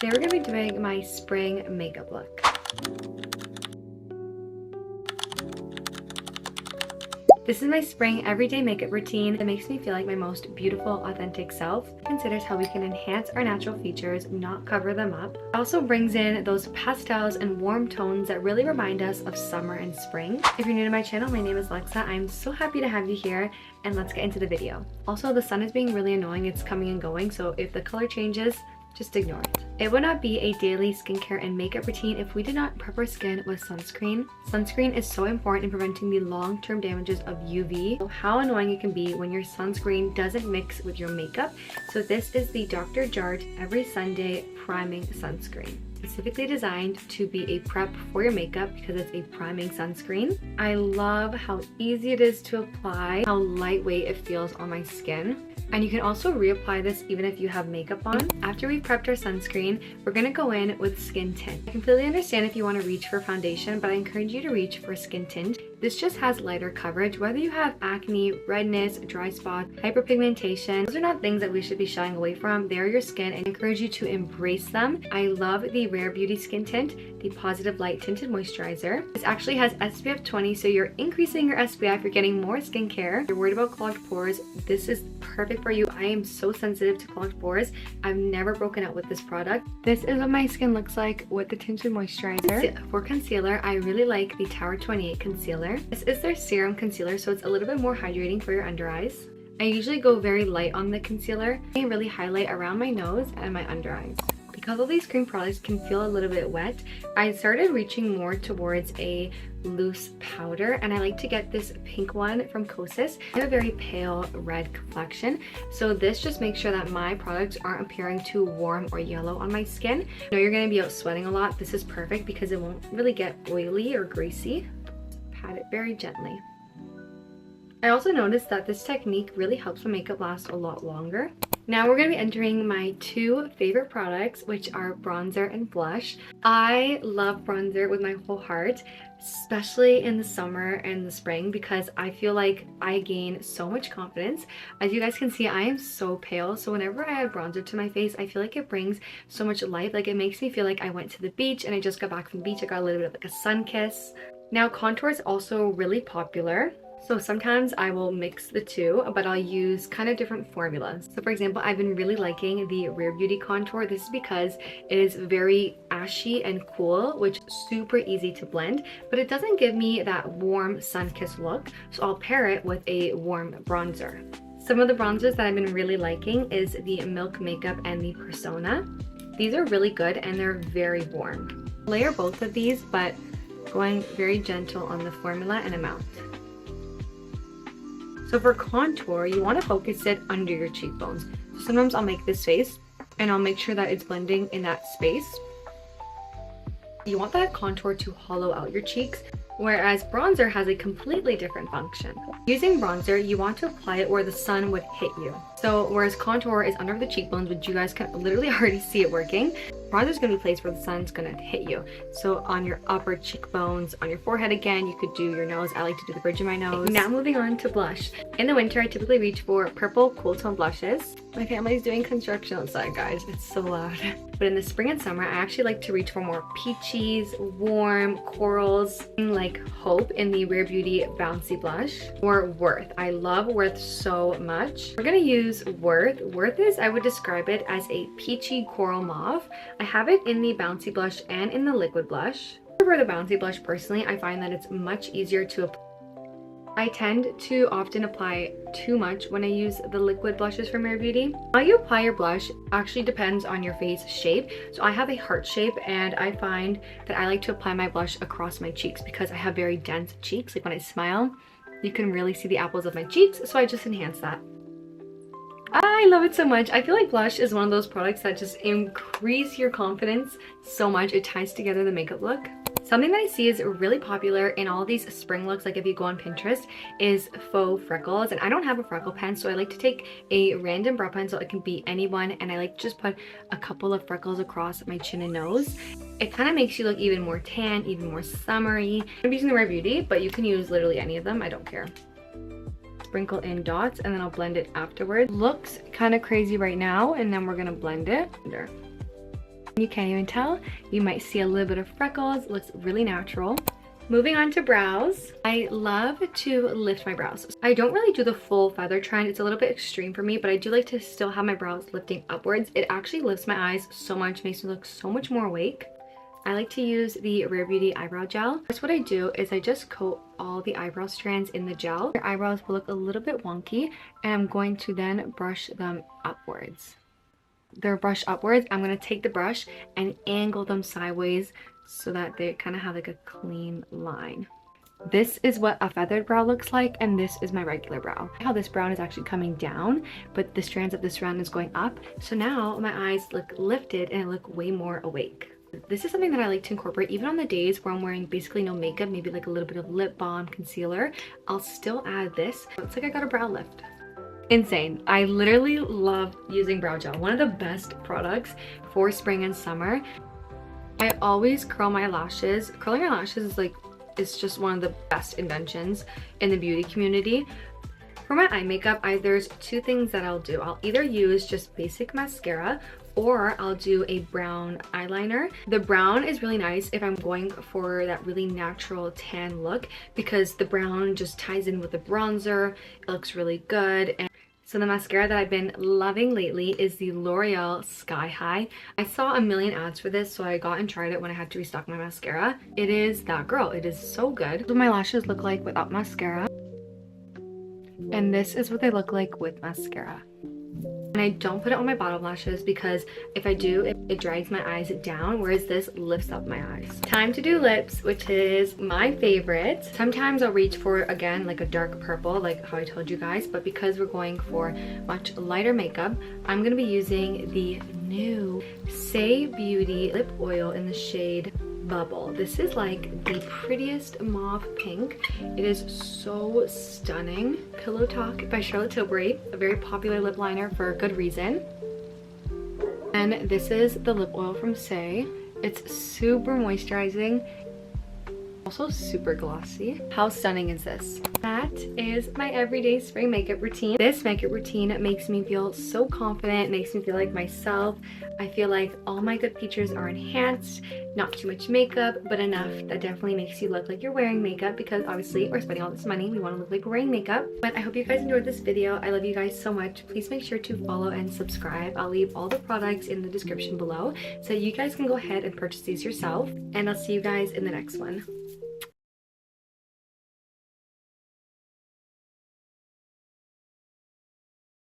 Today we're going to be doing my spring makeup look. This is my spring everyday makeup routine that makes me feel like my most beautiful, authentic self. It considers how we can enhance our natural features, not cover them up. It also brings in those pastels and warm tones that really remind us of summer and spring. If you're new to my channel, my name is Lexa. I'm so happy to have you here, and let's get into the video. Also, the sun is being really annoying. It's coming and going, so if the color changes, just ignore it. It would not be a daily skincare and makeup routine if we did not prep our skin with sunscreen. Sunscreen is so important in preventing the long-term damages of UV. So how annoying it can be when your sunscreen doesn't mix with your makeup. So this is the Dr. Jart Every Sunday Priming Sunscreen. Specifically designed to be a prep for your makeup because it's a priming sunscreen. I love how easy it is to apply, how lightweight it feels on my skin. And you can also reapply this even if you have makeup on. After we've prepped our sunscreen, we're gonna go in with skin tint. I completely understand if you wanna reach for foundation, but I encourage you to reach for skin tint. This just has lighter coverage. Whether you have acne, redness, dry spots, hyperpigmentation, those are not things that we should be shying away from. They're your skin, and I encourage you to embrace them. I love the Rare Beauty Skin Tint, the Positive Light Tinted Moisturizer. This actually has SPF 20, so you're increasing your SPF, you're getting more skincare. If you're worried about clogged pores, this is perfect for you. I am so sensitive to clogged pores. I've never broken out with this product. This is what my skin looks like with the tinted moisturizer. For concealer, I really like the Tower 28 concealer. This is their serum concealer, so it's a little bit more hydrating for your under eyes. I usually go very light on the concealer. I really highlight around my nose and my under eyes. Because all these cream products can feel a little bit wet, I started reaching more towards a loose powder, and I like to get this pink one from Kosas. I have a very pale red complexion, so this just makes sure that my products aren't appearing too warm or yellow on my skin. I know you're going to be out sweating a lot. This is perfect because it won't really get oily or greasy. Pat it very gently. I also noticed that this technique really helps my makeup last a lot longer. Now we're going to be entering my two favorite products, which are bronzer and blush. I love bronzer with my whole heart, especially in the summer and the spring, because I feel like I gain so much confidence. As you guys can see, I am so pale, so whenever I add bronzer to my face, I feel like it brings so much light. Like, it makes me feel like I went to the beach and I just got back from the beach. I got a little bit of like a sun kiss. Now contour is also really popular. So sometimes I will mix the two, but I'll use kind of different formulas. So for example, I've been really liking the Rare Beauty contour. This is because it is very ashy and cool, which is super easy to blend, but it doesn't give me that warm sun-kissed look. So I'll pair it with a warm bronzer. Some of the bronzers that I've been really liking is the Milk Makeup and the Persona. These are really good and they're very warm. Layer both of these, but going very gentle on the formula and amount. So for contour, you want to focus it under your cheekbones. Sometimes I'll make this face and I'll make sure that it's blending in that space. You want that contour to hollow out your cheeks, whereas bronzer has a completely different function. Using bronzer, you want to apply it where the sun would hit you. So whereas contour is under the cheekbones, which you guys can literally already see it working, bronzer is going to be placed where the sun's going to hit you. So on your upper cheekbones, on your forehead again, you could do your nose. I like to do the bridge of my nose. Now moving on to blush. In the winter, I typically reach for purple cool tone blushes. My family's doing construction outside, guys. It's so loud. But in the spring and summer, I actually like to reach for more peaches, warm corals, like Hope in the Rare Beauty Bouncy blush, or Worth. I love Worth so much. We're gonna use Worth. Worth is, I would describe it as a peachy coral mauve. I have it in the Bouncy blush and in the liquid blush. For the Bouncy blush, personally, I find that it's much easier to apply. I tend to often apply too much when I use the liquid blushes from Rare Beauty. How you apply your blush actually depends on your face shape. So I have a heart shape, and I find that I like to apply my blush across my cheeks because I have very dense cheeks. Like when I smile, you can really see the apples of my cheeks, so I just enhance that. I love it so much. I feel like blush is one of those products that just increase your confidence so much. It ties together the makeup look. Something that I see is really popular in all these spring looks, like if you go on Pinterest, is faux freckles. And I don't have a freckle pen, so I like to take a random brow pencil. It can be anyone, and I like to just put a couple of freckles across my chin and nose. It kind of makes you look even more tan, even more summery. I'm using the Rare Beauty, but you can use literally any of them. I don't care. Sprinkle in dots, and then I'll blend it afterwards. Looks kind of crazy right now, and then we're gonna blend it. You can't even tell. You might see a little bit of freckles. It looks really natural. Moving on to brows. I love to lift my brows. I don't really do the full feather trend. It's a little bit extreme for me, but I do like to still have my brows lifting upwards. It actually lifts my eyes so much, makes me look so much more awake. I like to use the Rare Beauty eyebrow gel. That's what I do is I just coat all the eyebrow strands in the gel. Your eyebrows will look a little bit wonky, and I'm going to then brush them upwards. They're brushed upwards. I'm going to take the brush and angle them sideways so that they kind of have like a clean line. This is what a feathered brow looks like, and this is my regular brow. How this brown is actually coming down, but the strands of this round is going up. So now my eyes look lifted and I look way more awake. This is something that I like to incorporate even on the days where I'm wearing basically no makeup, maybe like a little bit of lip balm, concealer. I'll still add this. It's like I got a brow lift. Insane. I literally love using brow gel. One of the best products for spring and summer. I always curl my lashes. Curling my lashes is like, it's just one of the best inventions in the beauty community. For my eye makeup, there's two things that I'll do. I'll either use just basic mascara or I'll do a brown eyeliner. The brown is really nice if I'm going for that really natural tan look because the brown just ties in with the bronzer. It looks really good. And so the mascara that I've been loving lately is the L'Oreal Sky High. I saw a million ads for this, so I got and tried it when I had to restock my mascara. It is that girl. It is so good. This is what my lashes look like without mascara. And this is what they look like with mascara. And I don't put it on my bottom lashes because if I do, it drags my eyes down, whereas this lifts up my eyes. Time to do lips, which is my favorite. Sometimes I'll reach for, again, like a dark purple, like how I told you guys, but because we're going for much lighter makeup, I'm gonna be using the new Saie Beauty lip oil in the shade Bubble. This is like the prettiest mauve pink. It is so stunning. Pillow Talk by Charlotte Tilbury, a very popular lip liner for a good reason. And this is the lip oil from Saie. It's super moisturizing, also super glossy. How stunning is this? That is my everyday spring makeup routine. This makeup routine makes me feel so confident, makes me feel like myself. I feel like all my good features are enhanced, not too much makeup, but enough that definitely makes you look like you're wearing makeup because obviously we're spending all this money. We want to look like we're wearing makeup. But I hope you guys enjoyed this video. I love you guys so much. Please make sure to follow and subscribe. I'll leave all the products in the description below so you guys can go ahead and purchase these yourself. And I'll see you guys in the next one.